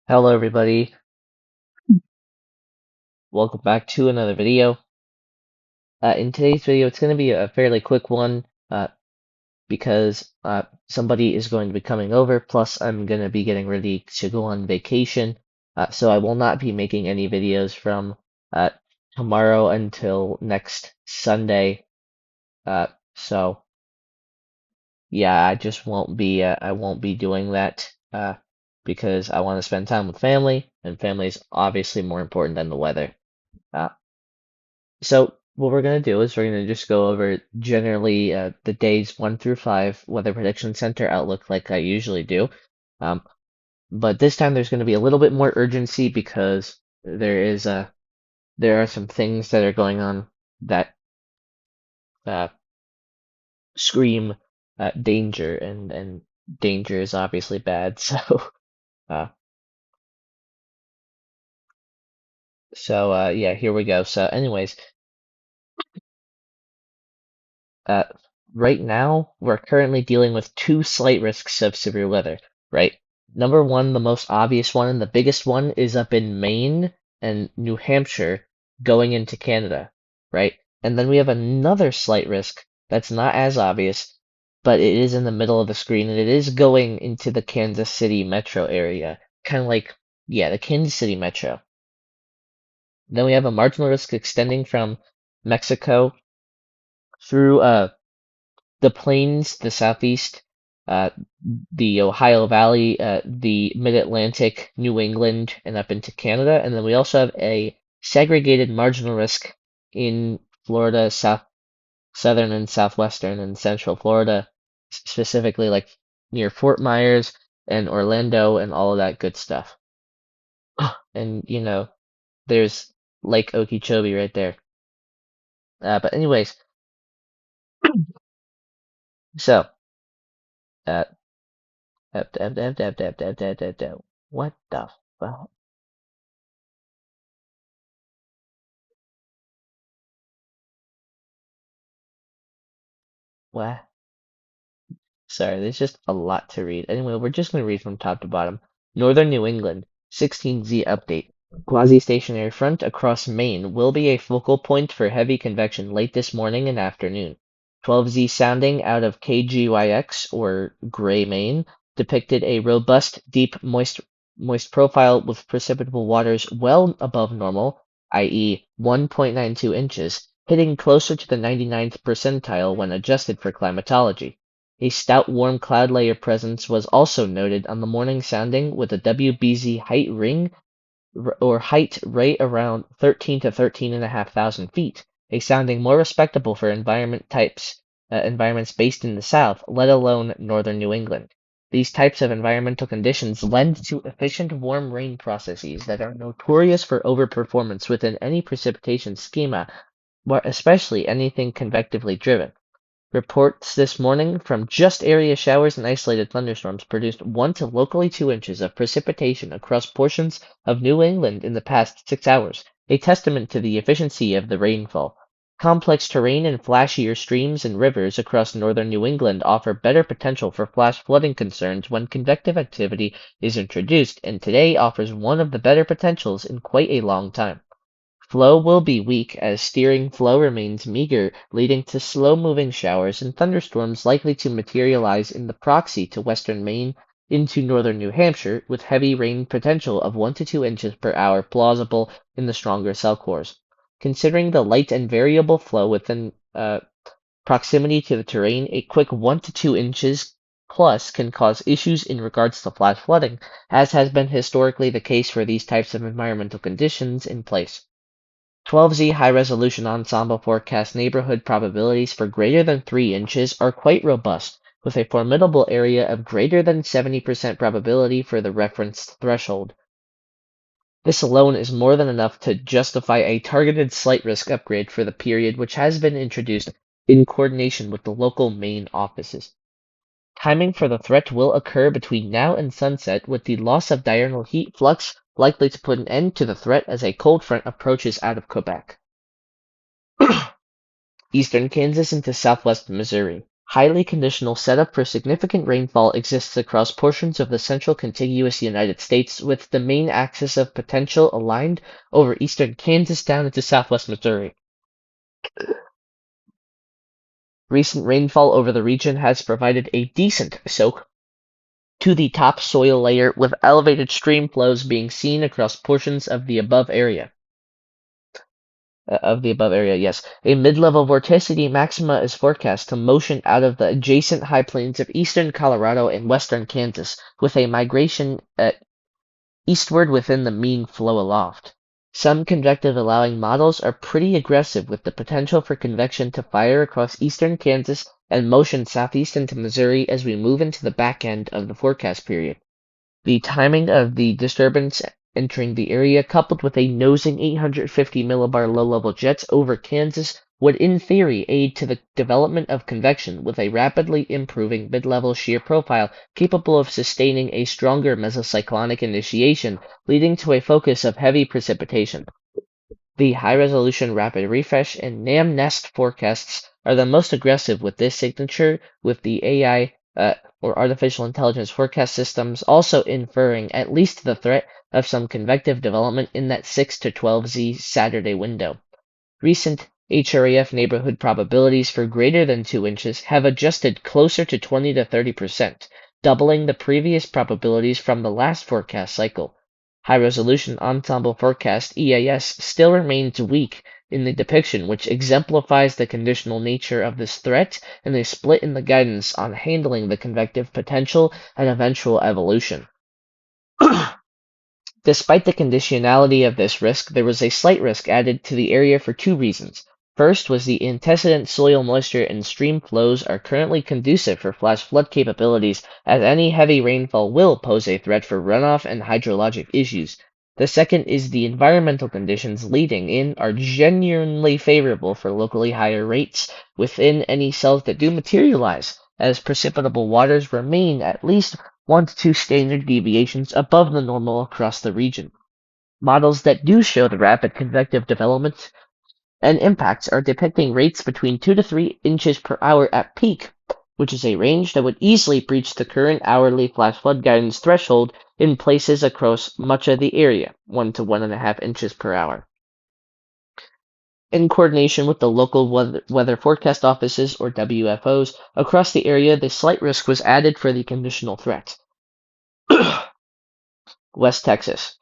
Hello everybody, welcome back to another video. In today's video, it's going to be a fairly quick one because somebody is going to be coming over, plus I'm going to be getting ready to go on vacation. So I will not be making any videos from tomorrow until next Sunday. So yeah, I won't be doing that because I want to spend time with family, and family is obviously more important than the weather. Uh, So what we're gonna do is we're gonna just go over generally the days 1 through 5 Weather Prediction Center outlook like I usually do. Um, but this time there's gonna be a little bit more urgency because there are some things that are going on that uh, scream danger, and danger is obviously bad. Uh, yeah, here we go. So anyways, Uh, right now, we're currently dealing with two slight risks of severe weather, right? Number one, the most obvious one and the biggest one is up in Maine and New Hampshire going into Canada, right? And then we have another slight risk that's not as obvious, but it is in the middle of the screen and it is going into the Kansas City metro area. Kind of like, yeah, the Kansas City metro. Then we have a marginal risk extending from Mexico through the plains, the southeast, uh, the Ohio Valley, the Mid-Atlantic, New England, and up into Canada. And then we also have a segregated marginal risk in Florida, southern and southwestern and central Florida, specifically like near Fort Myers and Orlando and all of that good stuff. And there's Lake Okeechobee right there. But anyways, so uh, what the fuck? What? Sorry, there's just a lot to read. Anyway, we're just going to read from top to bottom. Northern New England, 16Z update. Quasi-stationary front across Maine will be a focal point for heavy convection late this morning and afternoon. 12Z sounding out of KGYX, or Gray, Maine, depicted a robust, deep, moist profile with precipitable waters well above normal, i.e. 1.92 inches, hitting closer to the 99th percentile when adjusted for climatology. A stout warm cloud layer presence was also noted on the morning sounding with a WBZ height ring or height right around 13 to 13,500 feet, a sounding more respectable for environments based in the South, let alone northern New England. These types of environmental conditions lend to efficient warm rain processes that are notorious for overperformance within any precipitation schema, especially anything convectively driven. Reports this morning from just area showers and isolated thunderstorms produced 1 to locally 2 inches of precipitation across portions of New England in the past 6 hours, a testament to the efficiency of the rainfall. Complex terrain and flashier streams and rivers across northern New England offer better potential for flash flooding concerns when convective activity is introduced, and today offers one of the better potentials in quite a long time. Flow will be weak as steering flow remains meager, leading to slow-moving showers and thunderstorms likely to materialize in the proxy to western Maine into northern New Hampshire, with heavy rain potential of 1 to 2 inches per hour plausible in the stronger cell cores. Considering the light and variable flow within proximity to the terrain, a quick 1 to 2 inches plus can cause issues in regards to flash flooding, as has been historically the case for these types of environmental conditions in place. 12Z high-resolution ensemble forecast neighborhood probabilities for greater than 3 inches are quite robust, with a formidable area of greater than 70% probability for the reference threshold. This alone is more than enough to justify a targeted slight risk upgrade for the period, which has been introduced in coordination with the local Maine offices. Timing for the threat will occur between now and sunset, with the loss of diurnal heat flux likely to put an end to the threat as a cold front approaches out of Quebec. Eastern Kansas into southwest Missouri. highly conditional setup for significant rainfall exists across portions of the central contiguous United States, with the main axis of potential aligned over eastern Kansas down into southwest Missouri. Recent rainfall over the region has provided a decent soak to the topsoil layer, with elevated stream flows being seen across portions of the above area. Yes. A mid-level vorticity maxima is forecast to motion out of the adjacent high plains of eastern Colorado and western Kansas, with a migration eastward within the mean flow aloft. Some convective allowing models are pretty aggressive, with the potential for convection to fire across eastern Kansas and motion southeast into Missouri as we move into the back end of the forecast period. The timing of the disturbance entering the area, coupled with a nosing 850 millibar low-level jets over Kansas, would in theory aid to the development of convection with a rapidly improving mid-level shear profile capable of sustaining a stronger mesocyclonic initiation, leading to a focus of heavy precipitation. The high-resolution rapid refresh and NAM-NEST forecasts are the most aggressive with this signature, with the AI or artificial intelligence forecast systems also inferring at least the threat of some convective development in that 6 to 12Z Saturday window. Recent HRAF neighborhood probabilities for greater than 2 inches have adjusted closer to 20 to 30%, doubling the previous probabilities from the last forecast cycle. High-resolution ensemble forecast EAS still remains weak in the depiction, which exemplifies the conditional nature of this threat and a split in the guidance on handling the convective potential and eventual evolution. Despite the conditionality of this risk, there was a slight risk added to the area for 2 reasons. First was the antecedent soil moisture and stream flows are currently conducive for flash flood capabilities, as any heavy rainfall will pose a threat for runoff and hydrologic issues. The second is the environmental conditions leading in are genuinely favorable for locally higher rates within any cells that do materialize, as precipitable waters remain at least 1 to 2 standard deviations above the normal across the region. Models that do show the rapid convective development and impacts are depicting rates between 2 to 3 inches per hour at peak, which is a range that would easily breach the current hourly flash flood guidance threshold in places across much of the area, 1 to 1.5 inches per hour. In coordination with the local weather forecast offices, or WFOs, across the area, the slight risk was added for the conditional threat. West Texas.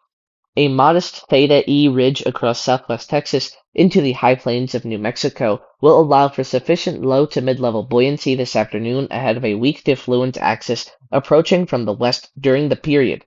A modest theta E ridge across southwest Texas into the high plains of New Mexico will allow for sufficient low to mid-level buoyancy this afternoon ahead of a weak diffluent axis approaching from the west during the period.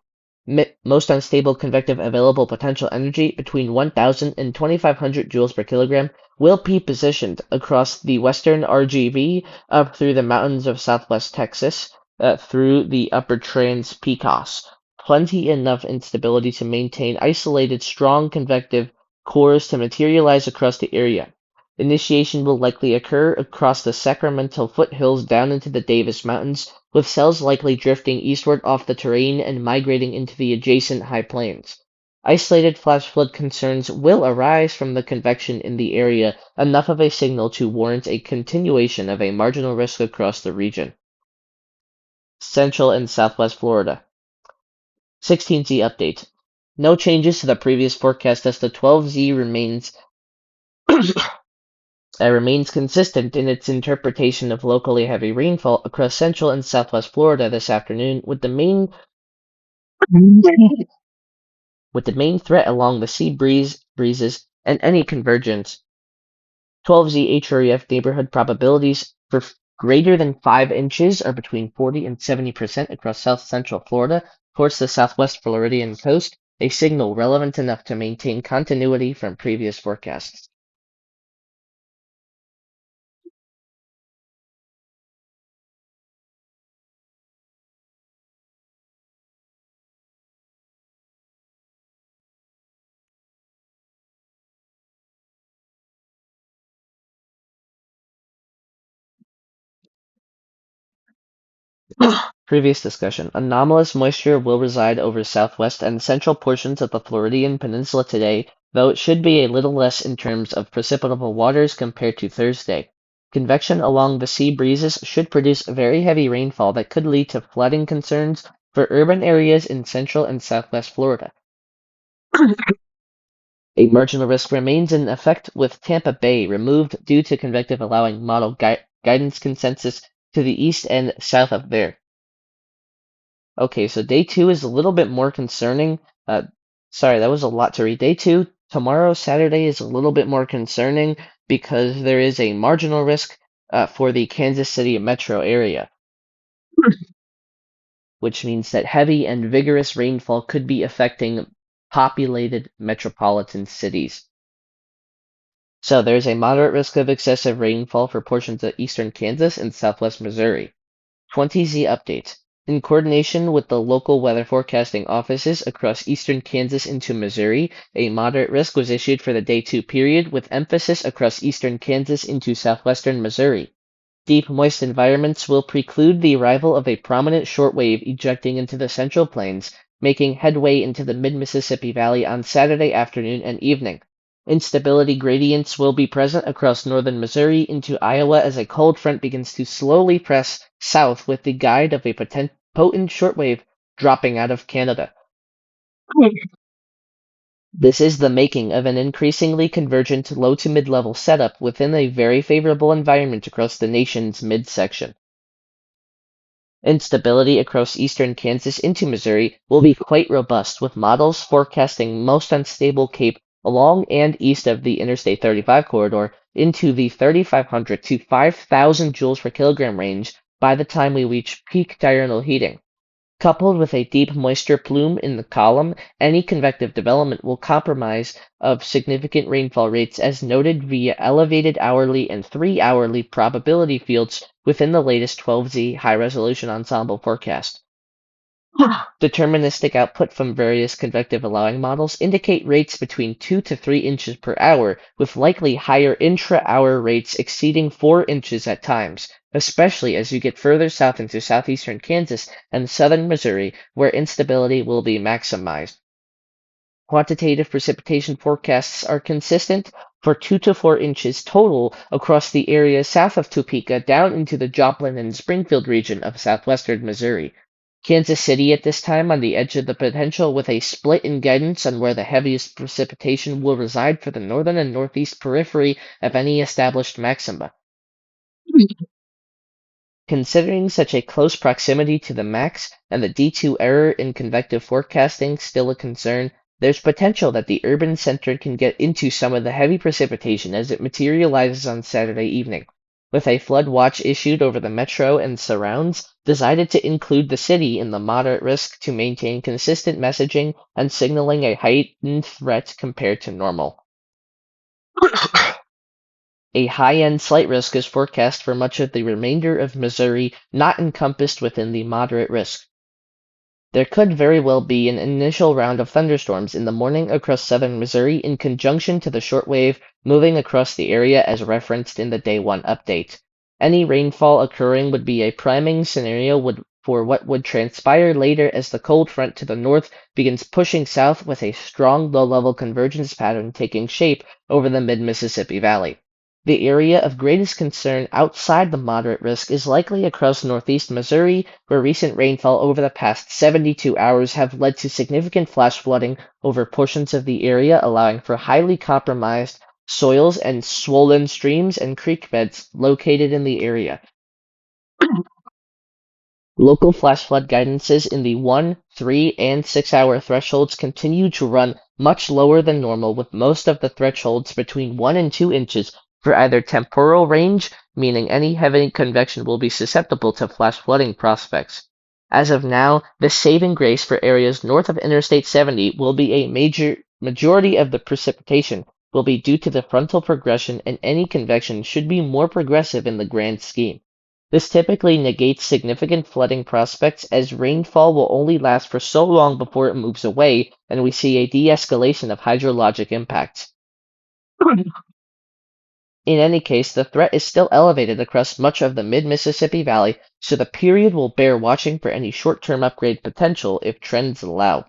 Most unstable convective available potential energy between 1,000 and 2,500 joules per kilogram will be positioned across the western RGV up through the mountains of southwest Texas through the upper Trans-Pecos. Plenty enough instability to maintain isolated, strong convective cores to materialize across the area. Initiation will likely occur across the Sacramento foothills down into the Davis Mountains, with cells likely drifting eastward off the terrain and migrating into the adjacent high plains. Isolated flash flood concerns will arise from the convection in the area, enough of a signal to warrant a continuation of a marginal risk across the region. Central and Southwest Florida. 16Z update. No changes to the previous forecast as the 12Z remains consistent in its interpretation of locally heavy rainfall across central and southwest Florida this afternoon, with the main threat along the sea breezes and any convergence. 12Z HREF neighborhood probabilities for greater than 5 inches are between 40 and 70% across south central Florida towards the southwest Floridian coast, a signal relevant enough to maintain continuity from previous forecasts. Previous discussion. Anomalous moisture will reside over southwest and central portions of the Floridian Peninsula today, though it should be a little less in terms of precipitable waters compared to Thursday. Convection along the sea breezes should produce very heavy rainfall that could lead to flooding concerns for urban areas in central and southwest Florida. A marginal risk remains in effect with Tampa Bay removed due to convective allowing model guidance consensus to the east and south of there. Okay, so day 2 is a little bit more concerning. Sorry, that was a lot to read. Day 2, tomorrow, Saturday, is a little bit more concerning because there is a marginal risk for the Kansas City metro area, which means that heavy and vigorous rainfall could be affecting populated metropolitan cities. So there's a moderate risk of excessive rainfall for portions of eastern Kansas and southwest Missouri. 20Z update. In coordination with the local weather forecasting offices across eastern Kansas into Missouri, a moderate risk was issued for the day 2 period with emphasis across eastern Kansas into southwestern Missouri. Deep moist environments will preclude the arrival of a prominent shortwave ejecting into the Central Plains, making headway into the mid-Mississippi Valley on Saturday afternoon and evening. Instability gradients will be present across northern Missouri into Iowa as a cold front begins to slowly press south with the guide of a potent shortwave dropping out of Canada. This is the making of an increasingly convergent low to mid-level setup within a very favorable environment across the nation's midsection. Instability across eastern Kansas into Missouri will be quite robust, with models forecasting most unstable Cape along and east of the Interstate 35 corridor into the 3,500 to 5,000 joules per kilogram range by the time we reach peak diurnal heating. Coupled with a deep moisture plume in the column, any convective development will compromise of significant rainfall rates as noted via elevated hourly and 3-hourly probability fields within the latest 12Z high-resolution ensemble forecast. Deterministic output from various convective allowing models indicate rates between 2 to 3 inches per hour, with likely higher intra-hour rates exceeding 4 inches at times, especially as you get further south into southeastern Kansas and southern Missouri, where instability will be maximized. Quantitative precipitation forecasts are consistent for 2 to 4 inches total across the area south of Topeka down into the Joplin and Springfield region of southwestern Missouri. Kansas City at this time on the edge of the potential with a split in guidance on where the heaviest precipitation will reside for the northern and northeast periphery of any established maxima. Considering such a close proximity to the max and the D2 error in convective forecasting still a concern, there's potential that the urban center can get into some of the heavy precipitation as it materializes on Saturday evening. With a flood watch issued over the metro and surrounds, decided to include the city in the moderate risk to maintain consistent messaging and signaling a heightened threat compared to normal. A high-end slight risk is forecast for much of the remainder of Missouri not encompassed within the moderate risk. There could very well be an initial round of thunderstorms in the morning across southern Missouri in conjunction to the shortwave moving across the area as referenced in the Day 1 update. Any rainfall occurring would be a priming scenario for what would transpire later as the cold front to the north begins pushing south with a strong low-level convergence pattern taking shape over the mid-Mississippi Valley. The area of greatest concern outside the moderate risk is likely across northeast Missouri, where recent rainfall over the past 72 hours have led to significant flash flooding over portions of the area, allowing for highly compromised soils and swollen streams and creek beds located in the area. Local flash flood guidances in the 1, 3, and 6-hour thresholds continue to run much lower than normal, with most of the thresholds between 1 and 2 inches for either temporal range, meaning any heavy convection will be susceptible to flash flooding prospects. As of now, the saving grace for areas north of Interstate 70 will be a majority of the precipitation will be due to the frontal progression, and any convection should be more progressive in the grand scheme. This typically negates significant flooding prospects as rainfall will only last for so long before it moves away and we see a de-escalation of hydrologic impacts. In any case, the threat is still elevated across much of the mid-Mississippi Valley, so the period will bear watching for any short-term upgrade potential if trends allow.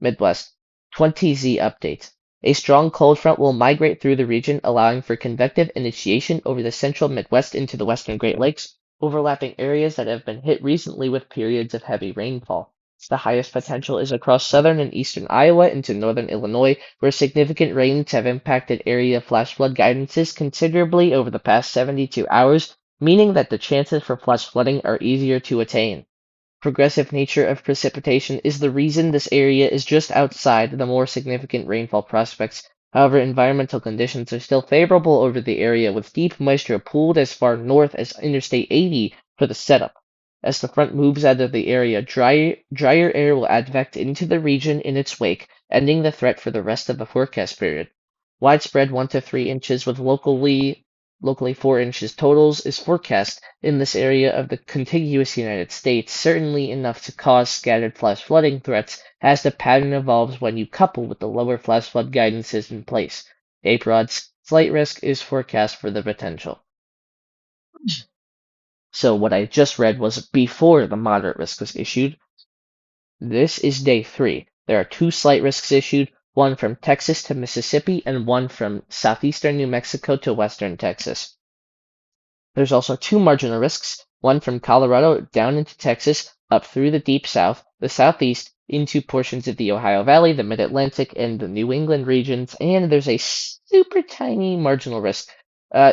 Midwest 20Z update. A strong cold front will migrate through the region, allowing for convective initiation over the central Midwest into the western Great Lakes, overlapping areas that have been hit recently with periods of heavy rainfall. The highest potential is across southern and eastern Iowa into northern Illinois, where significant rains have impacted area flash flood guidances considerably over the past 72 hours, meaning that the chances for flash flooding are easier to attain. Progressive nature of precipitation is the reason this area is just outside the more significant rainfall prospects. However, environmental conditions are still favorable over the area, with deep moisture pooled as far north as Interstate 80 for the setup. As the front moves out of the area, drier air will advect into the region in its wake, ending the threat for the rest of the forecast period. Widespread 1 to 3 inches with locally 4 inches totals is forecast in this area of the contiguous United States, certainly enough to cause scattered flash flooding threats as the pattern evolves when you couple with the lower flash flood guidances in place. APROD's slight risk is forecast for the potential. So what I just read was before the moderate risk was issued. This is day 3. There are 2 slight risks issued, one from Texas to Mississippi and one from southeastern New Mexico to western Texas. There's also 2 marginal risks, one from Colorado down into Texas, up through the deep south, the southeast, into portions of the Ohio Valley, the Mid-Atlantic, and the New England regions, and there's a super tiny marginal risk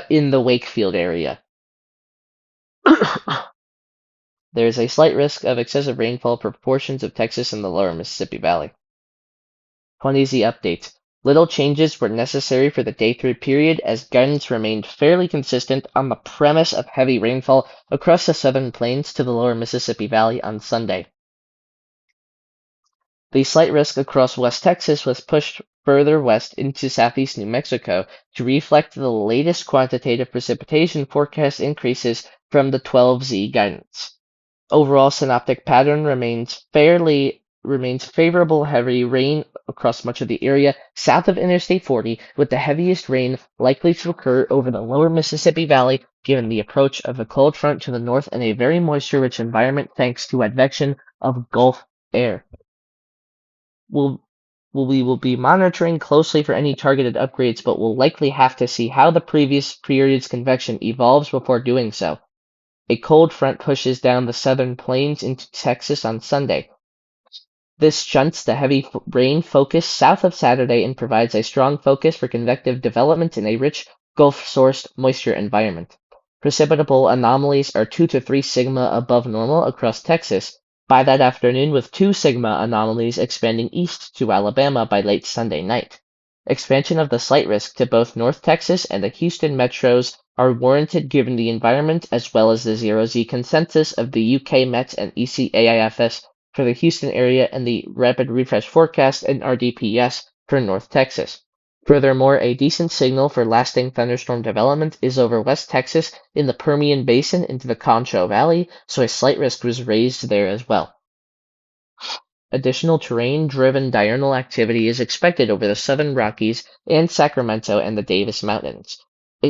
in the Wakefield area. There is a slight risk of excessive rainfall for portions of Texas and the lower Mississippi Valley. 20Z update. Little changes were necessary for the day 3 period as guidance remained fairly consistent on the premise of heavy rainfall across the southern plains to the lower Mississippi Valley on Sunday. The slight risk across West Texas was pushed further west into southeast New Mexico to reflect the latest quantitative precipitation forecast increases from the 12Z guidance. Overall synoptic pattern remains favorable heavy rain across much of the area south of Interstate 40, with the heaviest rain likely to occur over the lower Mississippi Valley given the approach of a cold front to the north and a very moisture-rich environment thanks to advection of Gulf air. We will be monitoring closely for any targeted upgrades, but we'll likely have to see how the previous period's convection evolves before doing so. A cold front pushes down the southern plains into Texas on Sunday. This shunts the heavy rain focus south of Saturday and provides a strong focus for convective development in a rich Gulf-sourced moisture environment. Precipitable anomalies are 2 to 3 sigma above normal across Texas by that afternoon, with 2 sigma anomalies expanding east to Alabama by late Sunday night. Expansion of the slight risk to both North Texas and the Houston metros are warranted given the environment as well as the 0Z consensus of the UK Met and ECAIFS for the Houston area and the Rapid Refresh Forecast and RDPS for North Texas. Furthermore, a decent signal for lasting thunderstorm development is over West Texas in the Permian Basin into the Concho Valley, so a slight risk was raised there as well. Additional terrain-driven diurnal activity is expected over the southern Rockies and Sacramento and the Davis Mountains.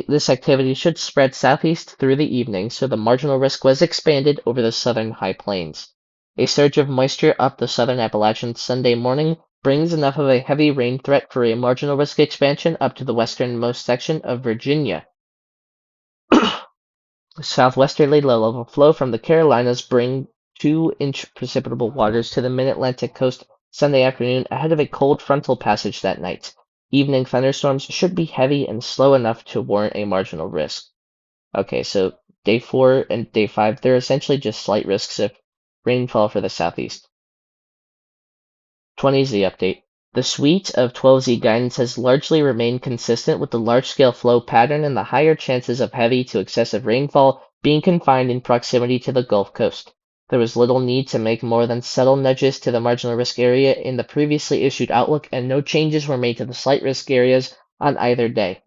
This activity should spread southeast through the evening, so the marginal risk was expanded over the southern high plains. A surge of moisture up the southern Appalachians Sunday morning brings enough of a heavy rain threat for a marginal risk expansion up to the westernmost section of Virginia. Southwesterly low-level flow from the Carolinas bring 2-inch precipitable waters to the mid-Atlantic coast Sunday afternoon ahead of a cold frontal passage that night. Evening thunderstorms should be heavy and slow enough to warrant a marginal risk. Okay, so day 4 and day 5, they're essentially just slight risks of rainfall for the southeast. 20Z update. The suite of 12Z guidance has largely remained consistent with the large-scale flow pattern and the higher chances of heavy to excessive rainfall being confined in proximity to the Gulf Coast. There was little need to make more than subtle nudges to the marginal risk area in the previously issued outlook, and no changes were made to the slight risk areas on either day.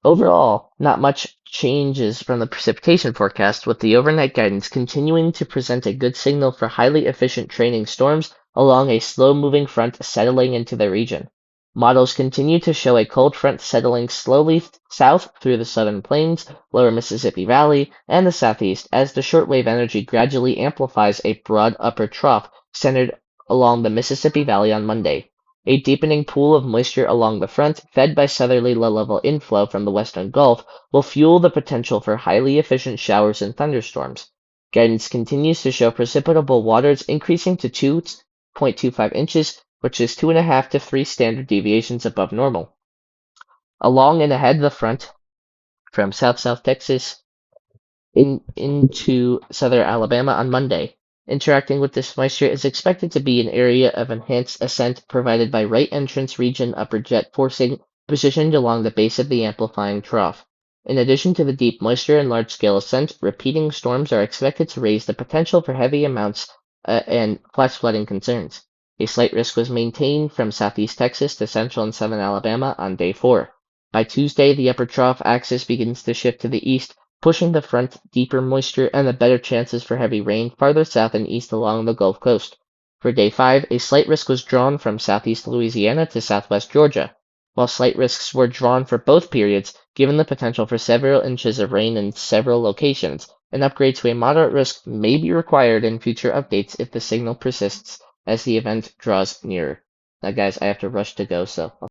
Overall, not much changes from the precipitation forecast, with the overnight guidance continuing to present a good signal for highly efficient training storms along a slow-moving front settling into the region. Models continue to show a cold front settling slowly south through the southern plains, lower Mississippi Valley, and the southeast as the shortwave energy gradually amplifies a broad upper trough centered along the Mississippi Valley on Monday. A deepening pool of moisture along the front, fed by southerly low-level inflow from the western Gulf, will fuel the potential for highly efficient showers and thunderstorms. Guidance continues to show precipitable waters increasing to 2.25 inches, which is 2.5 to 3 standard deviations above normal. Along and ahead of the front, from South Texas into southern Alabama on Monday. Interacting with this moisture is expected to be an area of enhanced ascent provided by right entrance region upper jet forcing positioned along the base of the amplifying trough. In addition to the deep moisture and large-scale ascent, repeating storms are expected to raise the potential for heavy amounts and flash flooding concerns. A slight risk was maintained from southeast Texas to central and southern Alabama on day 4. By Tuesday, the upper trough axis begins to shift to the east, pushing the front deeper moisture and the better chances for heavy rain farther south and east along the Gulf Coast. For day 5, a slight risk was drawn from southeast Louisiana to southwest Georgia, while slight risks were drawn for both periods, given the potential for several inches of rain in several locations. An upgrade to a moderate risk may be required in future updates if the signal persists as the event draws nearer. Now guys, I have to rush to go, so